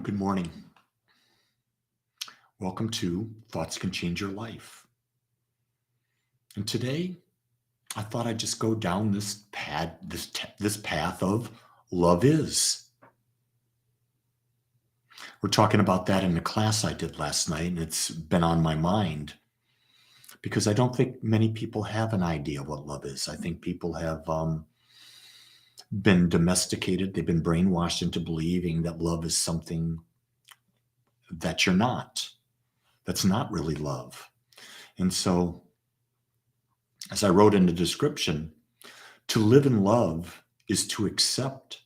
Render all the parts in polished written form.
Good morning. Welcome to Thoughts Can Change Your Life. And today, I thought I'd just go down this path of love is. We're talking about that in the class I did last night, and it's been on my mind because I don't think many people have an idea what love is. I think people have been domesticated. They've been brainwashed into believing that love is something that you're not. That's not really love. And so, as I wrote in the description, to live in love is to accept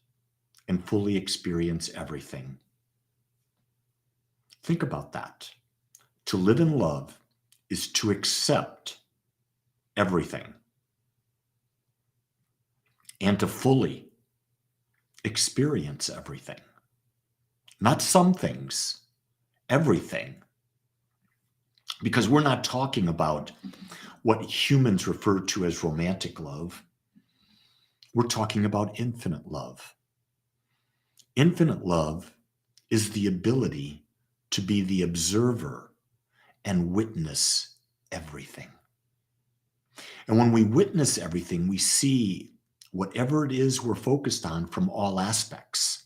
and fully experience everything. Think about that. To live in love is to accept everything and to fully experience everything. Not some things, everything. Because we're not talking about what humans refer to as romantic love. We're talking about infinite love. Infinite love is the ability to be the observer and witness everything. And when we witness everything, we see whatever it is we're focused on from all aspects.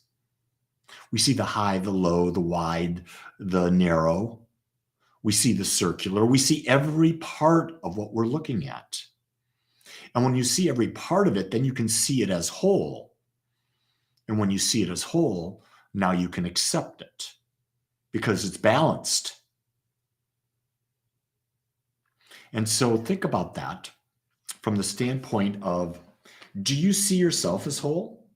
We see the high, the low, the wide, the narrow. We see the circular. We see every part of what we're looking at. And when you see every part of it, then you can see it as whole. And when you see it as whole, now you can accept it because it's balanced. And so think about that from the standpoint of, do you see yourself as whole?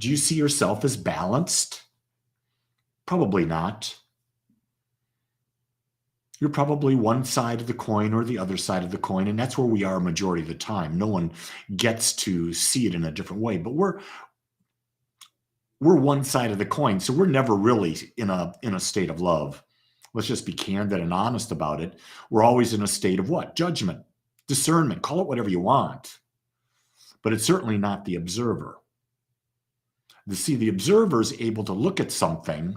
Do you see yourself as balanced? Probably not. You're probably one side of the coin or the other side of the coin, and that's where we are a majority of the time. No one gets to see it in a different way, but we're one side of the coin, so we're never really in a state of love. Let's just be candid and honest about it. We're always in a state of what? Judgment, discernment, call it whatever you want, but it's certainly not the observer. The observer is able to look at something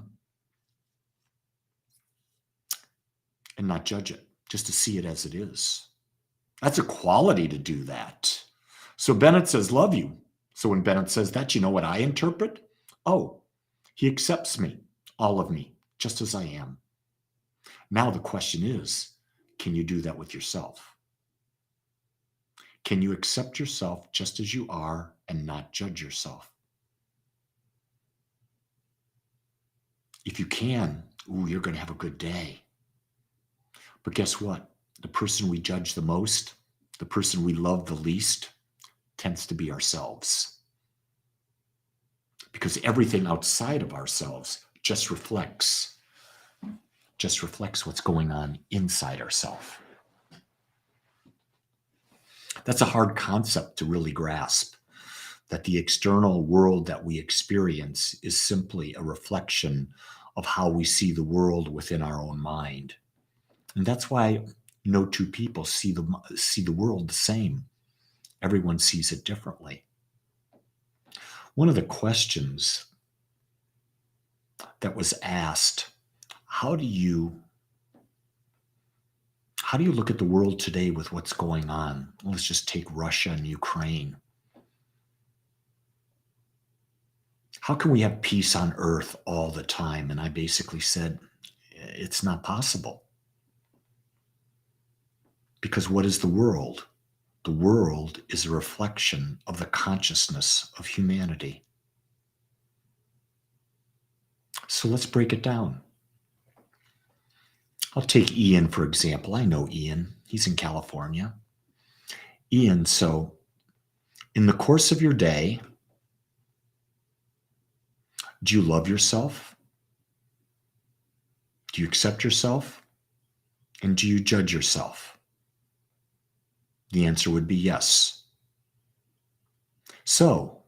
and not judge it, just to see it as it is. That's a quality to do that. So Bennett says, love you. So when Bennett says that, you know what I interpret? Oh, he accepts me, all of me, just as I am. Now the question is, can you do that with yourself? Can you accept yourself just as you are and not judge yourself? If you can, you're going to have a good day. But guess what? The person we judge the most, the person we love the least, tends to be ourselves. Because everything outside of ourselves just reflects what's going on inside ourselves. That's a hard concept to really grasp, that the external world that we experience is simply a reflection of how we see the world within our own mind. And that's why no two people see the world the same. Everyone sees it differently. One of the questions that was asked, how do you look at the world today with what's going on? Let's just take Russia and Ukraine. How can we have peace on earth all the time? And I basically said, it's not possible. Because what is the world? The world is a reflection of the consciousness of humanity. So let's break it down. I'll take Ian, for example. I know Ian. He's in California. Ian, so in the course of your day, do you love yourself? Do you accept yourself? And do you judge yourself? The answer would be yes. So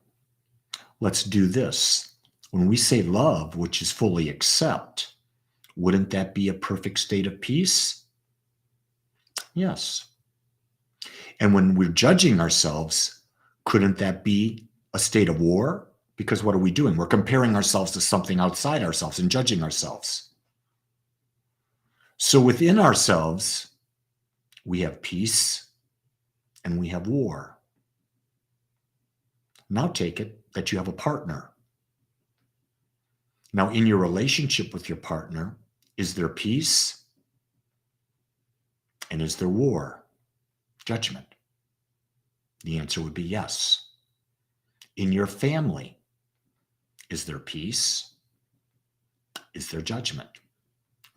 let's do this. When we say love, which is fully accept, wouldn't that be a perfect state of peace? Yes. And when we're judging ourselves, couldn't that be a state of war? Because what are we doing? We're comparing ourselves to something outside ourselves and judging ourselves. So within ourselves, we have peace and we have war. Now take it that you have a partner. Now, in your relationship with your partner, is there peace? And is there war? Judgment? The answer would be yes. In your family, is there peace? Is there judgment?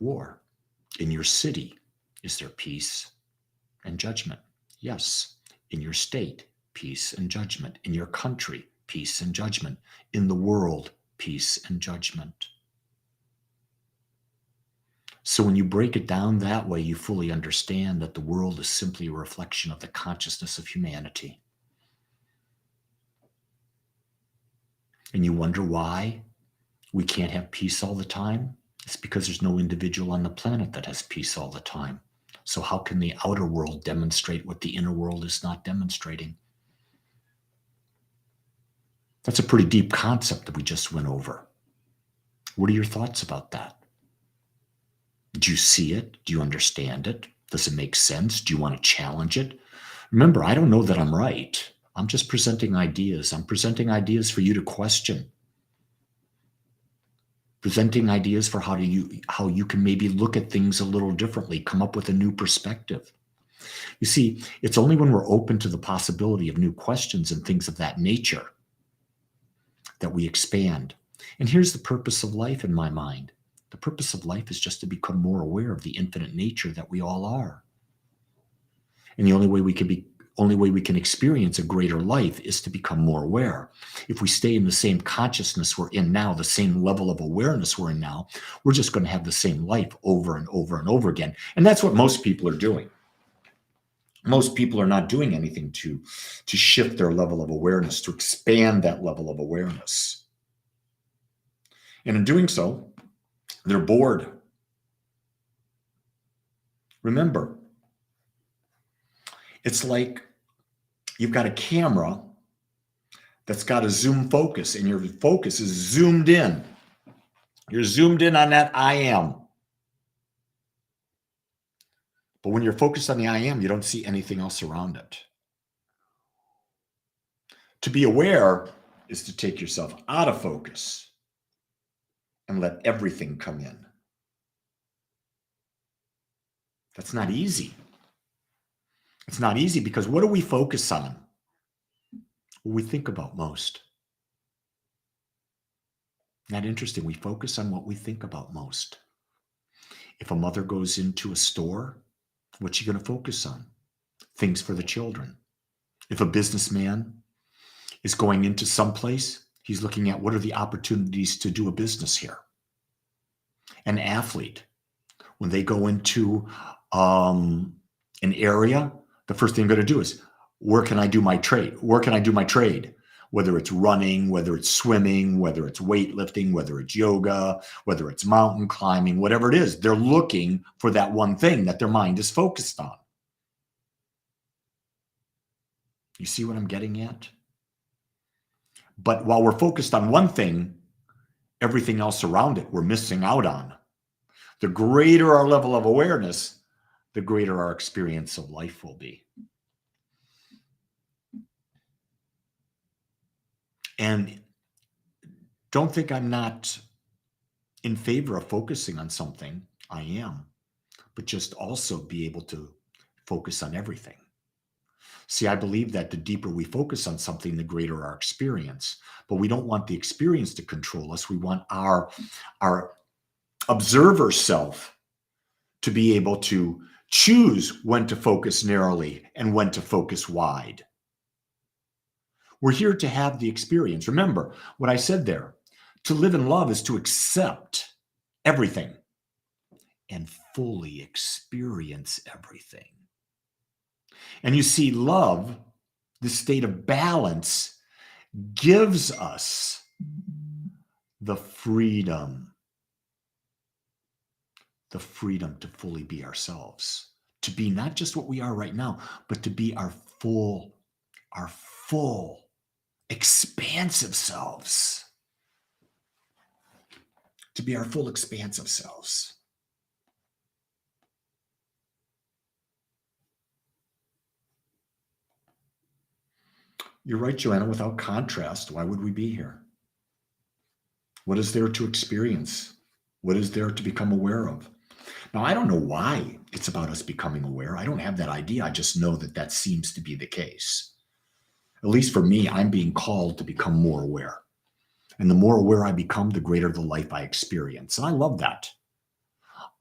War? In your city, is there peace and judgment? Yes. In your state, peace and judgment. In your country, peace and judgment. In the world, peace and judgment. So when you break it down that way, you fully understand that the world is simply a reflection of the consciousness of humanity. And you wonder why we can't have peace all the time? It's because there's no individual on the planet that has peace all the time. So how can the outer world demonstrate what the inner world is not demonstrating? That's a pretty deep concept that we just went over. What are your thoughts about that? Do you see it? Do you understand it? Does it make sense? Do you want to challenge it? Remember, I don't know that I'm right. I'm just presenting ideas. I'm presenting ideas for you to question. Presenting ideas for how you can maybe look at things a little differently, come up with a new perspective. You see, it's only when we're open to the possibility of new questions and things of that nature that we expand. And here's the purpose of life in my mind. The purpose of life is just to become more aware of the infinite nature that we all are. And the only way we can experience a greater life is to become more aware. If we stay in the same consciousness we're in now, the same level of awareness we're in now, we're just going to have the same life over and over and over again. And that's what most people are doing. Most people are not doing anything to shift their level of awareness, to expand that level of awareness. And in doing so, they're bored. Remember, it's like you've got a camera that's got a zoom focus, and your focus is zoomed in. You're zoomed in on that I am. But when you're focused on the I am, you don't see anything else around it. To be aware is to take yourself out of focus and let everything come in. That's not easy. It's not easy because what do we focus on? What we think about most. Isn't that interesting? We focus on what we think about most. If a mother goes into a store, what's she going to focus on? Things for the children. If a businessman is going into some place, he's looking at what are the opportunities to do a business here. An athlete, when they go into an area, the first thing they're going to do is, where can I do my trade? Where can I do my trade? Whether it's running, whether it's swimming, whether it's weightlifting, whether it's yoga, whether it's mountain climbing, whatever it is, they're looking for that one thing that their mind is focused on. You see what I'm getting at? But while we're focused on one thing, everything else around it we're missing out on. The greater our level of awareness, the greater our experience of life will be. And don't think I'm not in favor of focusing on something. I am. But just also be able to focus on everything. See, I believe that the deeper we focus on something, the greater our experience. But we don't want the experience to control us. We want our observer self to be able to choose when to focus narrowly and when to focus wide. We're here to have the experience. Remember what I said there. To live in love is to accept everything and fully experience everything. And you see, love, the state of balance, gives us the freedom to fully be ourselves, to be not just what we are right now, but to be our full expansive selves, to be our full expansive selves. You're right, Joanna. Without contrast, why would we be here? What is there to experience? What is there to become aware of? Now, I don't know why it's about us becoming aware. I don't have that idea. I just know that that seems to be the case. At least for me, I'm being called to become more aware. And the more aware I become, the greater the life I experience. And I love that.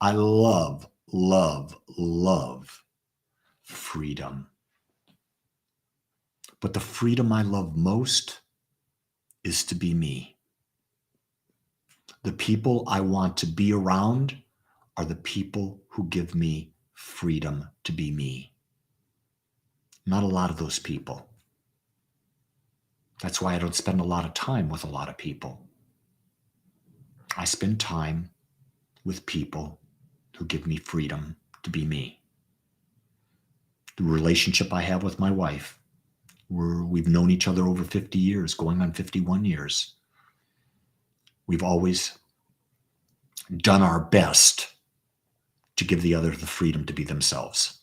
I love, love, love freedom. But the freedom I love most is to be me. The people I want to be around are the people who give me freedom to be me. Not a lot of those people. That's why I don't spend a lot of time with a lot of people. I spend time with people who give me freedom to be me. The relationship I have with my wife, we've known each other over 50 years, going on 51 years. We've always done our best to give the other the freedom to be themselves.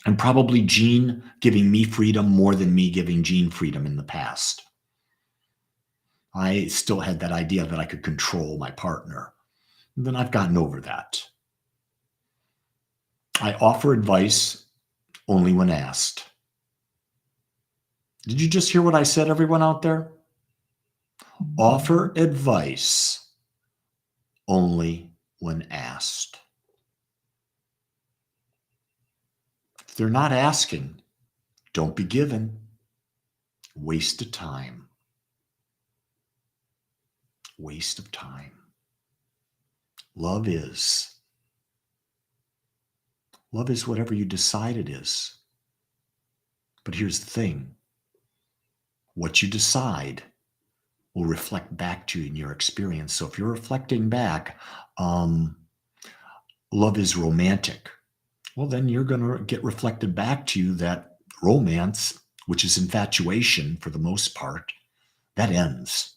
And probably Jean giving me freedom more than me giving Jean freedom in the past. I still had that idea that I could control my partner. And then I've gotten over that. I offer advice only when asked. Did you just hear what I said, everyone out there? Offer advice only when asked. If they're not asking, don't be given. Waste of time. Waste of time. Love is whatever you decide it is. But here's the thing. What you decide will reflect back to you in your experience. So if you're reflecting back, love is romantic. Well, then you're going to get reflected back to you that romance, which is infatuation for the most part, that ends.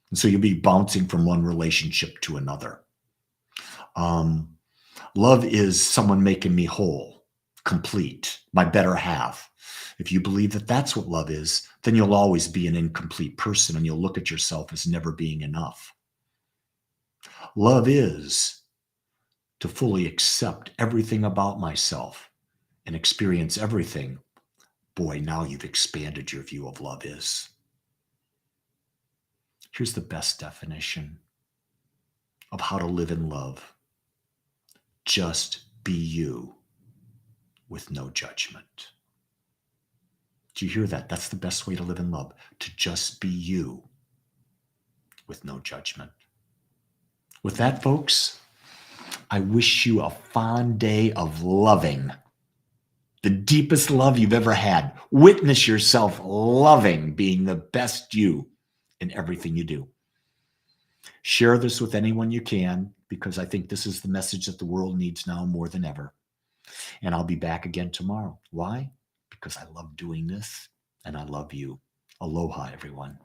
And so you'll be bouncing from one relationship to another. Love is someone making me whole, complete, my better half. If you believe that that's what love is, then you'll always be an incomplete person and you'll look at yourself as never being enough. Love is to fully accept everything about myself and experience everything. Boy, now you've expanded your view of love is. Here's the best definition of how to live in love. Just be you with no judgment. Do you hear that? That's the best way to live in love, to just be you with no judgment. With that, folks, I wish you a fond day of loving, the deepest love you've ever had. Witness yourself loving, being the best you in everything you do. Share this with anyone you can, because I think this is the message that the world needs now more than ever. And I'll be back again tomorrow. Why? Because I love doing this and I love you. Aloha, everyone.